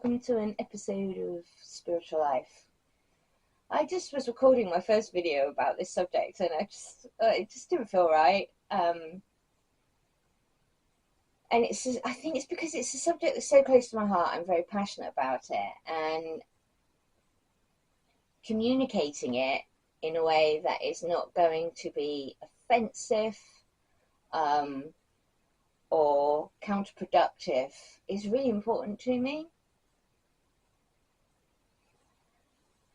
welcome to an episode of Spiritual Life. I just was recording my first video about this subject, and it just didn't feel right. And I think it's because it's a subject that's so close to my heart. I'm very passionate about it, and communicating it in a way that is not going to be offensive, or counterproductive is really important to me.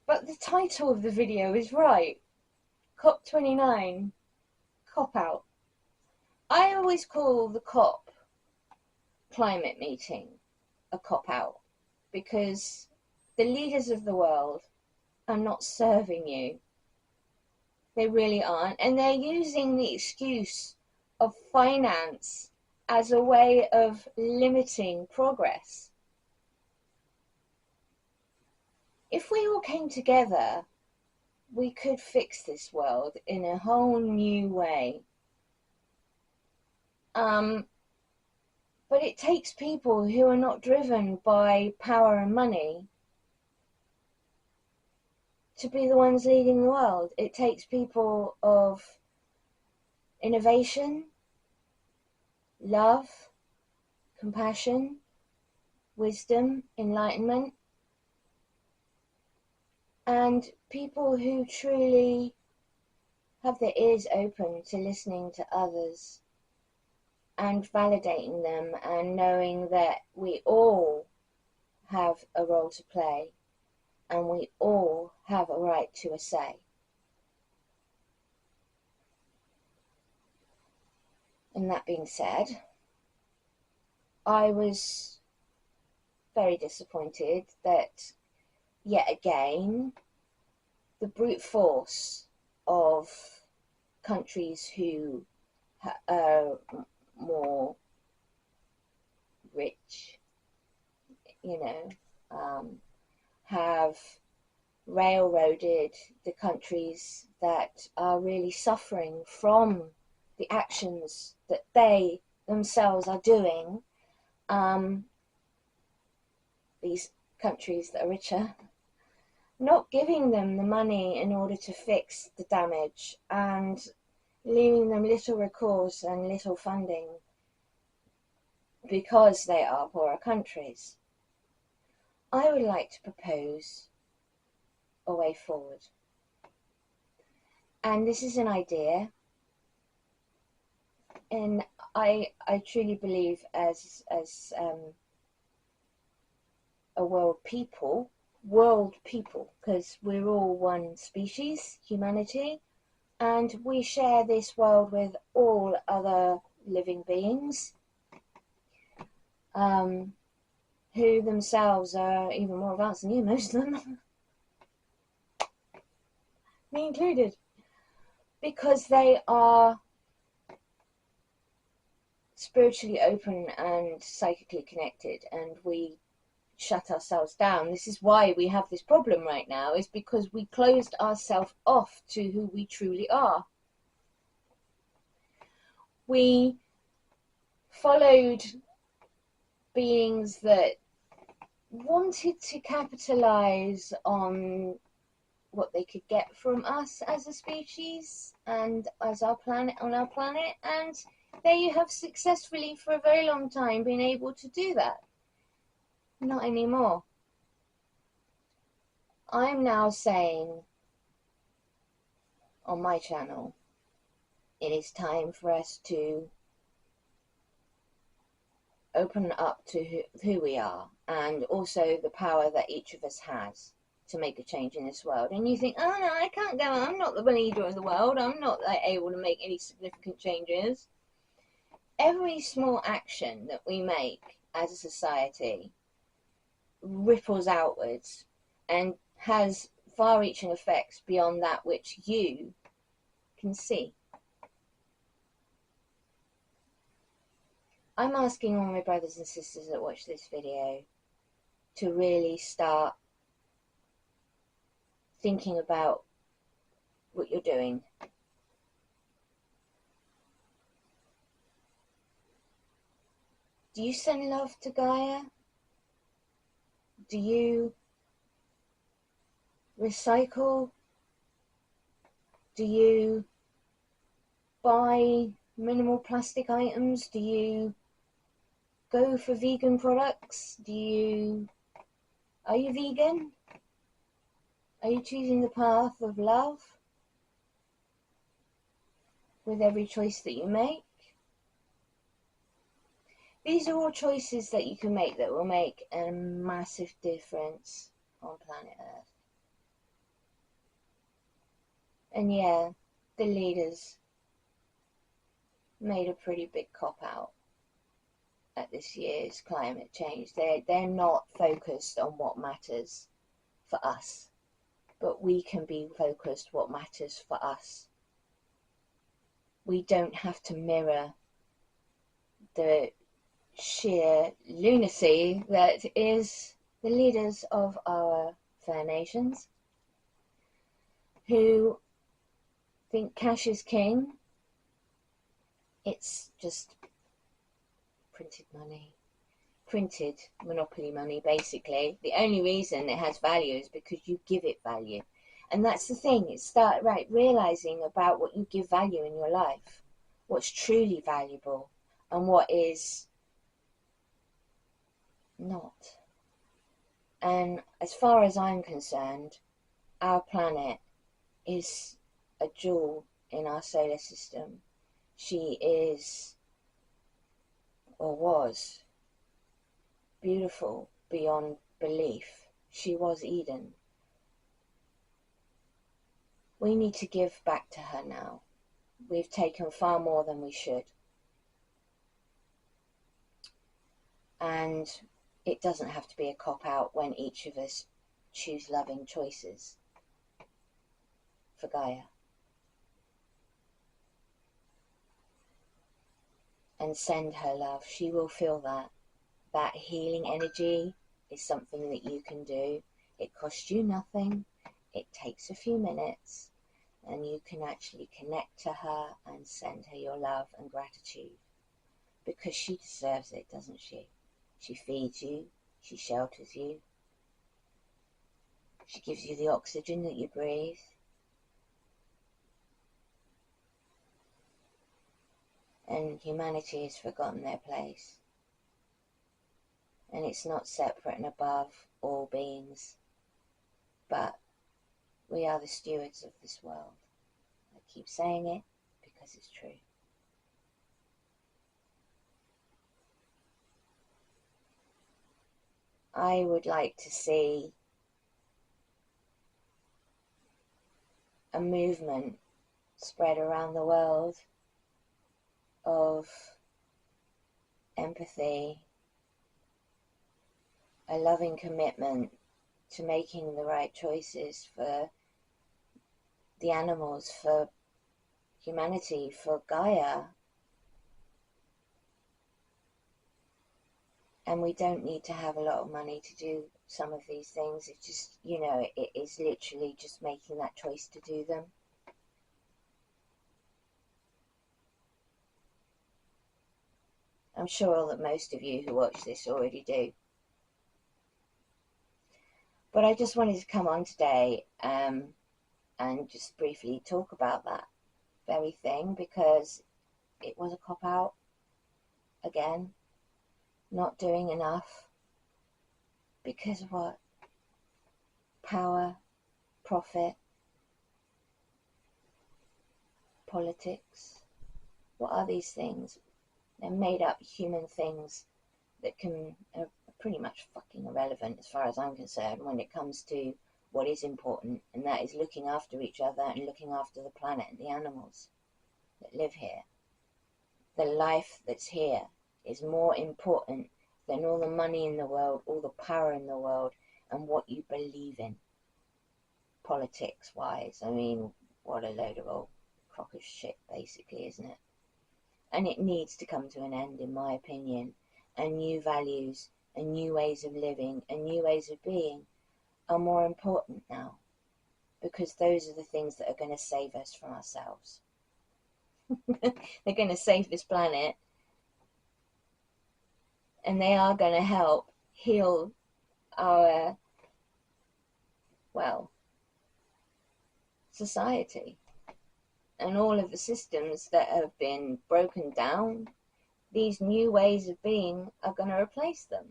But the title of the video is right. COP29 Cop Out. I always call the COP climate meeting a cop out because the leaders of the world are not serving you. They really aren't. And they're using the excuse of finance as a way of limiting progress. If we all came together, we could fix this world in a whole new way. But it takes people who are not driven by power and money to be the ones leading the world. It takes people of innovation, love, compassion, wisdom, enlightenment, and people who truly have their ears open to listening to others and validating them and knowing that we all have a role to play and we all have a right to a say. And that being said, I was very disappointed that yet again the brute force of countries who are more rich, have railroaded the countries that are really suffering from the actions that they themselves are doing. These countries that are richer, not giving them the money in order to fix the damage and leaving them little recourse and little funding because they are poorer countries. I would like to propose a way forward. And this is an idea, and I truly believe as a world people, because we're all one species, humanity, and we share this world with all other living beings, who themselves are even more advanced than you, most of them, me included, because they are spiritually open and psychically connected, and we shut ourselves down. This is why we have this problem right now, is because we closed ourselves off to who we truly are. We followed beings that wanted to capitalize on what they could get from us as a species and as our planet, and they have successfully for a very long time been able to do that. Not anymore. I'm now saying on my channel, it is time for us to open up to who we are, and also the power that each of us has to make a change in this world. And you think, oh no, I can't go, I'm not the leader of the world, I'm not able to make any significant changes. Every small action that we make as a society ripples outwards and has far-reaching effects beyond that which you can see. I'm asking all my brothers and sisters that watch this video to really start thinking about what you're doing. Do you send love to Gaia? Do you recycle? Do you buy minimal plastic items? Do you go for vegan products? Are you vegan? Are you choosing the path of love with every choice that you make? These are all choices that you can make that will make a massive difference on planet Earth. And yeah, the leaders made a pretty big cop out at this year's climate change. They're not focused on what matters for us, but we can be focused what matters for us. We don't have to mirror the sheer lunacy that is the leaders of our fair nations, who think cash is king. It's just printed money, printed monopoly money, basically. The only reason it has value is because you give it value. And that's the thing, it's start realizing about what you give value in your life, what's truly valuable and what is not. And as far as I'm concerned, our planet is a jewel in our solar system. She is, or was, beautiful beyond belief. She was Eden. We need to give back to her now. We've taken far more than we should. And it doesn't have to be a cop-out when each of us choose loving choices for Gaia. And send her love. She will feel that. That healing energy is something that you can do. It costs you nothing. It takes a few minutes. And you can actually connect to her and send her your love and gratitude. Because she deserves it, doesn't she? She feeds you. She shelters you. She gives you the oxygen that you breathe. And humanity has forgotten their place. And it's not separate and above all beings. But we are the stewards of this world. I keep saying it because it's true. I would like to see a movement spread around the world of empathy, a loving commitment to making the right choices for the animals, for humanity, for Gaia. And we don't need to have a lot of money to do some of these things. It's just, it is literally just making that choice to do them. I'm sure that most of you who watch this already do. But I just wanted to come on today and just briefly talk about that very thing, because it was a cop-out again. Not doing enough because of what? Power, profit, politics. What are these things? They're made up human things that are pretty much fucking irrelevant as far as I'm concerned when it comes to what is important, and that is looking after each other and looking after the planet and the animals that live here. The life that's here is more important than all the money in the world, all the power in the world, and what you believe in, politics-wise. I mean, what a load of old crock of shit, basically, isn't it? And it needs to come to an end, in my opinion, and new values and new ways of living and new ways of being are more important now, because those are the things that are going to save us from ourselves. They're going to save this planet, and they are going to help heal our, well, society. And all of the systems that have been broken down, these new ways of being are going to replace them.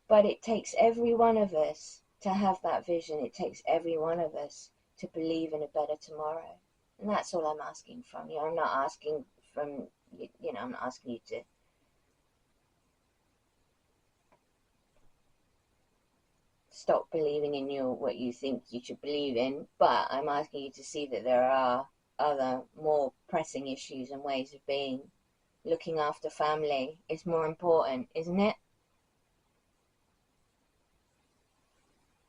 But it takes every one of us to have that vision. It takes every one of us to believe in a better tomorrow. And that's all I'm asking from you. I'm not asking from, you know, I'm not asking you to stop believing in what you think you should believe in, but I'm asking you to see that there are other more pressing issues and ways of being. Looking after family is more important, isn't it?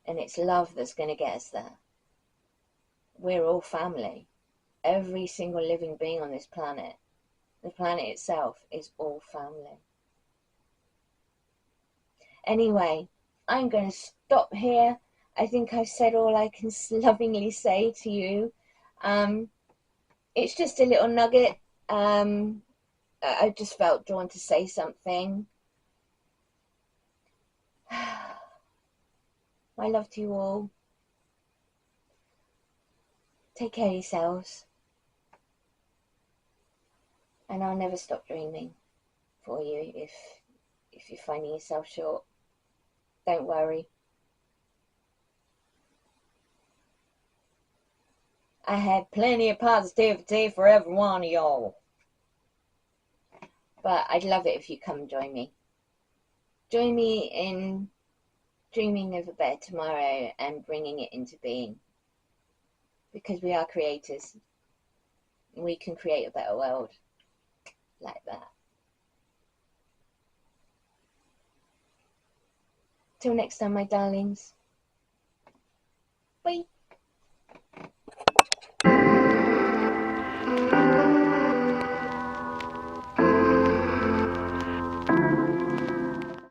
And it's love that's going to get us there. We're all family. Every single living being on this planet, the planet itself, is all family. Anyway, I'm going to stop here. I think I've said all I can lovingly say to you. It's just a little nugget. I just felt drawn to say something. My love to you all. Take care of yourselves. And I'll never stop dreaming for you if you're finding yourself short. Don't worry. I had plenty of positivity for every one of y'all. But I'd love it if you come and join me. Join me in dreaming of a better tomorrow and bringing it into being. Because we are creators. And we can create a better world like that. Till next time, my darlings. Bye.